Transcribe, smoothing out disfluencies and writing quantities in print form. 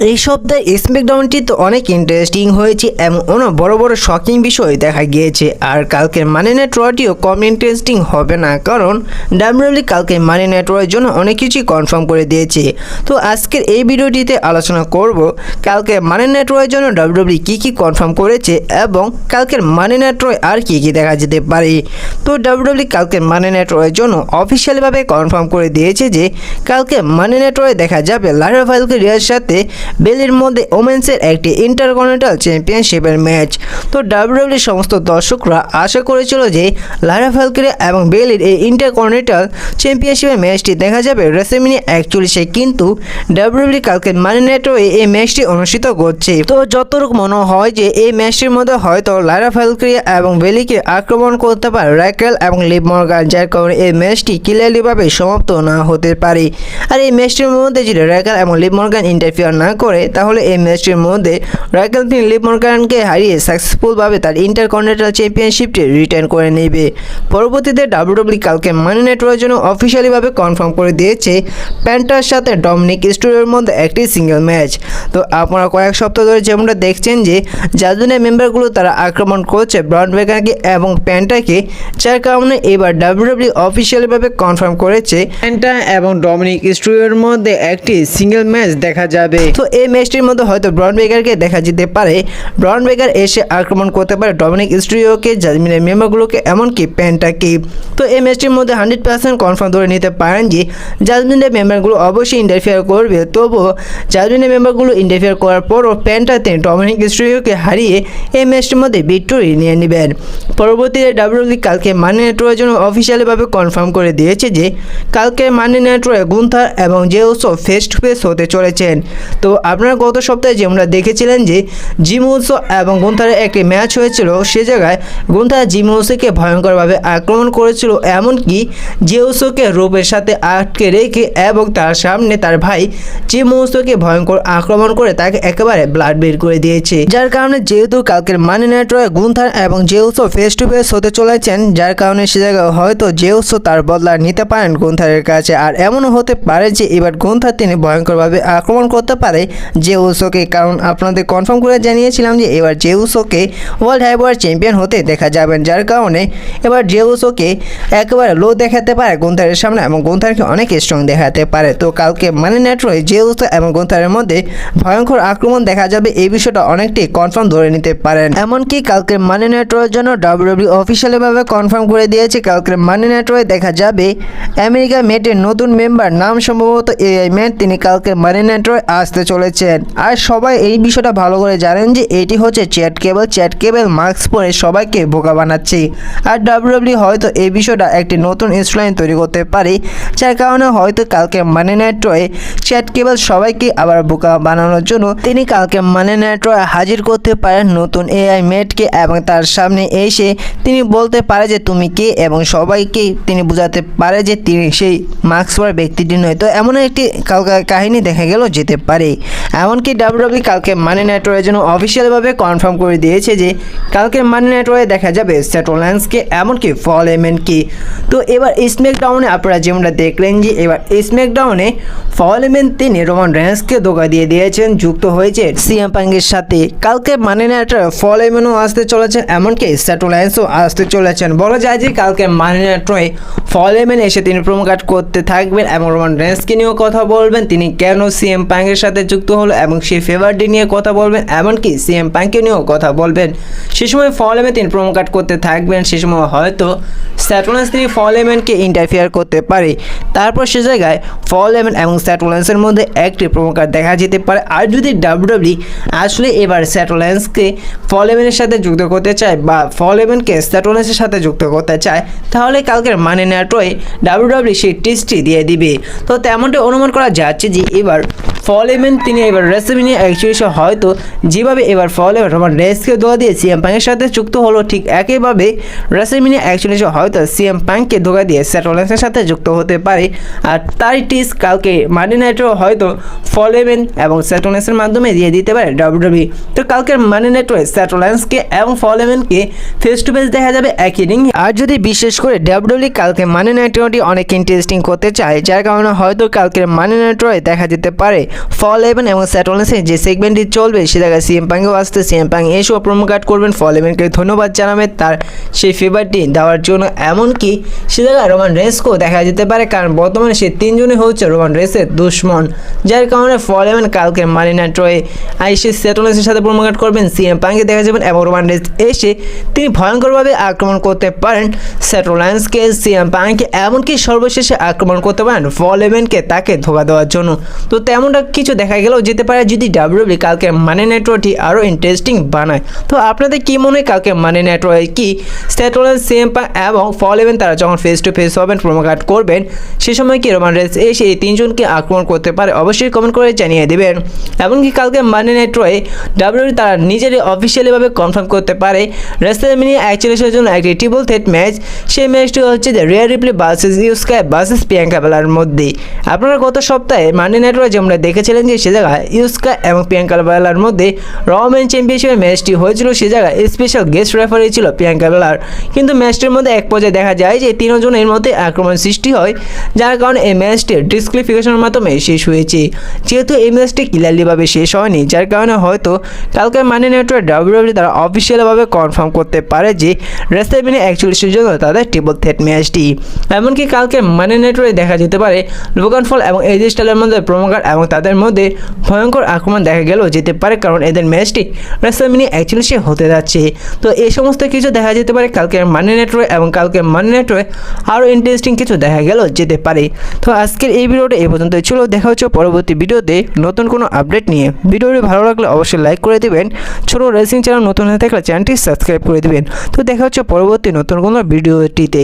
এই সপ্তাহে স্ম্যাকডাউনটি তো অনেক ইন্টারেস্টিং হয়েছে এবং অনেক বড় বড় শকিং বিষয় দেখা গিয়েছে। আর কালকের মানি নাইট রটিও কম ইন্টারেস্টিং হবে না, কারণ ডাব্লিউডাব্লিউ কালকে মানি নাইট রয়ের জন্য অনেক কিছুই কনফার্ম করে দিয়েছে। তো আজকের এই ভিডিওটিতে আলোচনা করব কালকে মানি নাইট রয়ের জন্য ডাব্লিউডাব্লিউ কী কী কনফার্ম করেছে এবং কালকের মানি নাইট রয় আর কী কী দেখা যেতে পারে। তো ডাব্লিউডাব্লিউ কালকের মানি নাইট রয়ের জন্য অফিসিয়ালিভাবে কনফার্ম করে দিয়েছে যে কালকে মানি নাইট রয়ে দেখা যাবে লারা ভ্যালকেরিয়ার সাথে বেলির মধ্যে ওমেন্সের একটি ইন্টারকন্টিনেন্টাল চ্যাম্পিয়নশিপের ম্যাচ। তো ডাব্লিউডাব্লিউর সমস্ত দর্শকরা আশা করেছিল যে লারা ভ্যালকেরিয়া এবং বেলির এই ইন্টারকন্টিনেন্টাল চ্যাম্পিয়নশিপের ম্যাচটি দেখা যাবে রেসলম্যানিয়া 41-এ, কিন্তু ডাব্লিউডাব্লিউ কালকে মানি নাইট রয়ে এই ম্যাচটি অনুষ্ঠিত করছে। তো যতটুকু মনে হয় যে এই ম্যাচটির মধ্যে হয়তো লারা ভ্যালকেরিয়া এবং বেলিকে আক্রমণ করতে পারে র্যাকেল এবং লিভ মর্গান, যার কারণে এই ম্যাচটি ক্লিয়ারলিভাবে সমাপ্ত না হতে পারে। আর এই ম্যাচটির মধ্যে যদি র্যাকেল এবং লিভ মর্গান ইন্টারফিয়ার না করে তাহলে এই ম্যাচটির মধ্যে র্যাকেল তিনি লিভ মর্গানকে হারিয়ে সাকসেসফুলভাবে তার ইন্টারকন্টিনেন্টাল চ্যাম্পিয়নশিপটি রিটার্ন করে নেবে। পরবর্তীতে ডাব্লিউডাব্লিউ কালকে মানি নাইট রয়ের জন্য অফিসিয়ালিভাবে কনফার্ম করে দিয়েছে প্যান্টার সাথে ডমিনিক মিস্টেরিওর মধ্যে একটি সিঙ্গেল ম্যাচ। তো আপনারা কয়েক সপ্তাহ ধরে যেমনটা দেখছেন যে জাজমেন্টের মেম্বারগুলো তারা আক্রমণ করছে ব্রন ব্রেকারকে এবং প্যান্টাকে, যার কারণে এবার ডাব্লিউডাব্লিউ অফিসিয়ালিভাবে কনফার্ম করেছে প্যান্টা এবং ডমিনিক মিস্টেরিওর মধ্যে একটি সিঙ্গেল ম্যাচ দেখা যাবে। তো এই ম্যাচটির মধ্যে হয়তো ব্রন ব্রেকারকে দেখা যেতে পারে, ব্রন ব্রেকার এসে আক্রমণ করতে পারে ডমিনিক মিস্টেরিওকে, জাজমেন্টের মেম্বারগুলোকে, এমনকি প্যান্টাকে। তো এই ম্যাচটির মধ্যে 100% কনফার্ম ধরে নিতে পারেন যে জাজমেন্টের মেম্বারগুলো অবশ্যই ইন্টারফিয়ার করবে। তবুও জাজমেন্টের মেম্বারগুলো ইন্টারফিয়ার করার পরও প্যান্টাতে ডমিনিক মিস্টেরিওকে হারিয়ে এই ম্যাচটির মধ্যে ভিক্টোরি নিয়ে নেবেন। পরবর্তীতে ডাব্লিউডাব্লিউ কালকে মানি নাইট রয়ের জন্য অফিসিয়ালিভাবে কনফার্ম করে দিয়েছে যে কালকে মানি নাইট রয়ে গুন্থার এবং J Uso face to face হতে চলেছেন। তো আপনারা গত সপ্তাহে যেমন দেখেছিলেন যে জিম উসো এবং গুন্থারের একটি ম্যাচ হয়েছিল, সে জায়গায় গুন্থার জিম উসোকে ভয়ঙ্করভাবে আক্রমণ করেছিল, এমনকি জে উসোকে রোপের সাথে আটকে রেখে এবং তার সামনে তার ভাই জিম উসোকে ভয়ঙ্কর আক্রমণ করে তাকে একেবারে ব্লাড বের করে দিয়েছে। যার কারণে যেহেতু কালকের মানি নাইট রয়ে গুন্থার এবং J Uso face to face হতে চলেছেন, যার কারণে সে জায়গায় হয়তো জে উসো তার বদলা নিতে পারেন গুন্থারের কাছে। আর এমনও হতে পারে যে এবার গুন্থার তিনি ভয়ঙ্করভাবে আক্রমণ করতে পারে জে উসোকে, কারণ আপনাদের কনফার্ম করে জানিয়েছিলাম যে এবার জে উসোকে ওয়ার্ল্ড হেভিওয়েট চ্যাম্পিয়ন হতে দেখা যাবেন, যার কারণে এবার জে উসোকে একেবারে লো দেখাতে পারে গুন্থারের সামনে এবং গুন্থারকে অনেক স্ট্রং দেখাতে পারে। তো কালকে মানি নাইট রয়ে জে উসো এবং গুন্থারের মধ্যে ভয়ঙ্কর আক্রমণ দেখা যাবে, এই বিষয়টা অনেকটাই কনফার্ম ধরে নিতে পারেন। এমনকি কালকে মানি নাইট রয়ের জন্য ডাব্লিউডাব্লিউ অফিসিয়ালিভাবে কনফার্ম করে দিয়েছে কালকে মানি নাইট রয়ে দেখা যাবে আমেরিকা মেটের নতুন মেম্বার, নাম সম্ভবত এআই ম্যাট, তিনি কালকে মানি নাইট রয়ে আসতে চলেছেন। আর সবাই এই বিষয়টা ভালো করে জানেন যে এটি হচ্ছে চ্যাট কেবল মাস্ক পরে সবাইকে বোকা বানাচ্ছে। আর ডাব্লিউডাব্লিউ হয়তো এই বিষয়টা একটি নতুন স্টোরিলাইন তৈরি করতে পারে, যার কারণে হয়তো কালকে মানি নাইট রয়ে চ্যাট কেবল সবাইকে আবার বোকা বানানোর জন্য তিনি কালকে মানি নাইট রয়ে হাজির করতে পারেন নতুন এআই ম্যাটকে এবং তার সামনে এসে তিনি বলতে পারে যে তুমি কে, এবং সবাইকে তিনি বোঝাতে পারে যে তিনি সেই মাস্ক পরা ব্যক্তিটি নয়। তো এমন একটি কালকে কাহিনী দেখা গেল যেতে পারে। এমনকি ডাব্লিউডাব্লিউ কালকে মানি নাইট রয়ের জন্য অফিসিয়ালভাবে কনফার্ম করে দিয়েছে যে কালকে মানি নাইট রয়ে দেখা যাবে সেথ রোলিন্সকে এমনকি পল হেমনকে। তো এবার স্ম্যাকডাউনে আপনারা যেমনটা দেখলেন যে এবার স্ম্যাকডাউনে পল হেমন তিনি রোমান রেন্সকে ধোঁকা দিয়ে দিয়েছেন, যুক্ত হয়েছে সিএম পাঙ্কের সাথে। কালকে মানি নাইট রয়ে পল হেমনও আসতে চলেছেন, এমনকি সেথ রোলিন্সও আসতে চলেছেন। বলা যায় যে কালকে মানি নাইট রয়ে পল হেমন এসে তিনি প্রোমো কাট করতে থাকবেন এবং রোমান রেন্সকে নিয়েও কথা বলবেন, তিনি কেন সিএম পাঙ্কের সাথে যুক্ত হলো এবং সেই ফেভারটি নিয়ে কথা বলবেন, এমনকি সিএম পাঙ্কে নিয়েও কথা বলবেন। সে সময় পল হেমন তিনি প্রোমো কাট করতে থাকবেন, সে সময় হয়তো সেথ রোলিন্স তিনি পল হেমনকে ইন্টারফিয়ার করতে পারে। তারপর সে জায়গায় পল হেমন এবং সেথ রোলিন্সের মধ্যে একটি প্রোমো কাট দেখা যেতে পারে। আর যদি ডাব্লিউডাব্লিউ আসলে এবার সেথ রোলিন্সকে পল হেমনের সাথে যুক্ত করতে চায় বা পল হেমনকে সেথ রোলিন্সের সাথে যুক্ত করতে চায়, তাহলে কালকের মানি নাইট রয়ে ডাব্লিউডাব্লিউ সেই টিস্টটি দিয়ে দিবে। তো তেমনটা অনুমান করা যাচ্ছে যে এবার পল হেমন তিনি এবার রেসলম্যানিয়া 41-এ হয়তো যেভাবে এবার পল হেমন রোমান রেন্সকে ধোঁকা দিয়ে সিএম পাঙ্কের সাথে যুক্ত হলো, ঠিক একইভাবে রেসলম্যানিয়া 41-এ হয়তো সিএম পাঙ্ককে ধোঁকা দিয়ে সেথ রোলিন্সের সাথে যুক্ত হতে পারে। আর তারই টিস্ট কালকে মানি নাইটও হয়তো পল হেমন এবং সেথ রোলিন্সের মাধ্যমে দিয়ে দিতে পারে ডাব্লিউডাব্লিউ। তো কালকের মানি নাইট রয়ে সেথ রোলিন্সকে এবং পল হেমনকে ফেস টু ফেস দেখা যাবে একই রিং। আর যদি বিশেষ করে ডাব্লিউডাব্লিউ কালকে মানি নাইট রটি অনেক ইন্টারেস্টিং করতে চায়, যার কারণে হয়তো কালকের মানি নাইট রয়ে দেখা যেতে পারে পল হেমন এবং এবং সেট রোলেন্সে যে সেগমেন্টটি চলবে সে জায়গায় সিএম পাঙ্কেও আসতে সিএম পাঙ্ক এসেও প্রোমো কাট করবেন, ফল ইভেন্টকে ধন্যবাদ জানাবে তার সেই ফেভারটি দেওয়ার জন্য। এমনকি সে জায়গায় রোমান রেন্সকেও দেখা যেতে পারে, কারণ বর্তমানে সে তিনজনই হচ্ছে রোমান রেন্সের দুশ্মন, যার কারণে ফল ইভেন্ট কালকে মানি নাইট রয়ে আইসে সেট রোলেন্সের সাথে প্রোমো কাট করবেন, সিএম পাঙ্কে দেখা যাবেন এবং রোমান রেন্স এসে তিনি ভয়ঙ্করভাবে আক্রমণ করতে পারেন সেট রোলেন্সকে, সিএম পাঙ্কে, এমনকি সর্বশেষে আক্রমণ করতে পারেন ফল ইভেন্টকে তাকে ধোকা দেওয়ার জন্য। তো তেমনটা কিছু দেখা গেলেও যেতে পারে যদি ডাব্লিউডব্লিউ কালকে মানি নাইট রটি আরও ইন্টারেস্টিং বানায়। তো আপনাদের কি মনে হয় কালকে মানি নাইট রয়ে কি সেট রোলেন্স, সিএম পাঙ্ক এবং ফল ইভেন্ট তারা যখন ফেস টু ফেস হবেন প্রোমো কাট করবেন সে সময় কি রোমান রেন্স এসে এই তিনজনকে আক্রমণ করতে পারে? অবশ্যই কমেন্ট করে জানিয়ে দেবেন। এমনকি কালকে মানি নাইট রয়ে ডাব্লিউডব্লিউ তারা নিজেরই অফিসিয়ালিভাবে কনফার্ম করতে পারে রেসলম্যানিয়া 41 জন্য একটি ট্রিপল থ্রেট ম্যাচ। সেই ম্যাচটি হচ্ছে যে রিয়া রিপ্লি ভার্সেস ইউস্কা ভার্সেস প্রিয়াঙ্কা বেলার মধ্যে। আপনারা গত সপ্তাহে মানি নাইট রয়ে যেমন দেখেছিলেন যে সে জায়গায় ইউস্কা এবং প্রিয়াঙ্কা বেলার মধ্যে র মেন চ্যাম্পিয়নশিপের ম্যাচটি হয়েছিল, সে জায়গায় স্পেশাল গেস্ট রেফারি ছিল প্রিয়াঙ্কা বেলার। কিন্তু ম্যাচটির মধ্যে এক পর্যায়ে দেখা যায় যে তিনজনের মধ্যে আক্রমণ সৃষ্টি হয়, যার কারণে এই ম্যাচটি ডিসক্লিফিকেশনের মাধ্যমে শেষ হয়েছে। যেহেতু এই ম্যাচটি ক্লিয়ারলিভাবে শেষ হয়নি, যার কারণে হয়তো কালকে মানি নাইট রয়ে ডাব্লিউডব্লিউ তারা অফিসিয়ালভাবে কনফার্ম করতে পারে যে রেসলম্যানিয়া 41 জন্য তাদের ট্রিপল থ্রেট ম্যাচটি। এমনকি কালকে মানি নাইট রয়ে দেখা যেতে পারে লোগান পল এবং এজি স্টাইলের মধ্যে প্রোমো কাট এবং তাদের মধ্যে ভয়ঙ্কর আক্রমণ দেখা গেলেও যেতে পারে, কারণ এদের ম্যাচটি রেসলম্যানিয়া 41 হতে যাচ্ছে। তো এই সমস্ত কিছু দেখা যেতে পারে কালকে মানি নাইট রয়ে, এবং কালকে মানি নাইট রয়ে আরও ইন্টারেস্টিং কিছু দেখা গেলেও যেতে পারে। তো আজকের এই ভিডিওটা এই পর্যন্তই ছিল, দেখা হচ্ছে পরবর্তী ভিডিওতে নতুন কোনো আপডেট নিয়ে। ভিডিওটি ভালো লাগলে অবশ্যই লাইক করে দেবেন, ছোট রেসিং চ্যানেল নতুন হয়ে থাকলে চ্যানেলটি সাবস্ক্রাইব করে দেবেন। তো দেখা হচ্ছে পরবর্তী নতুন কোনো ভিডিওটিতে।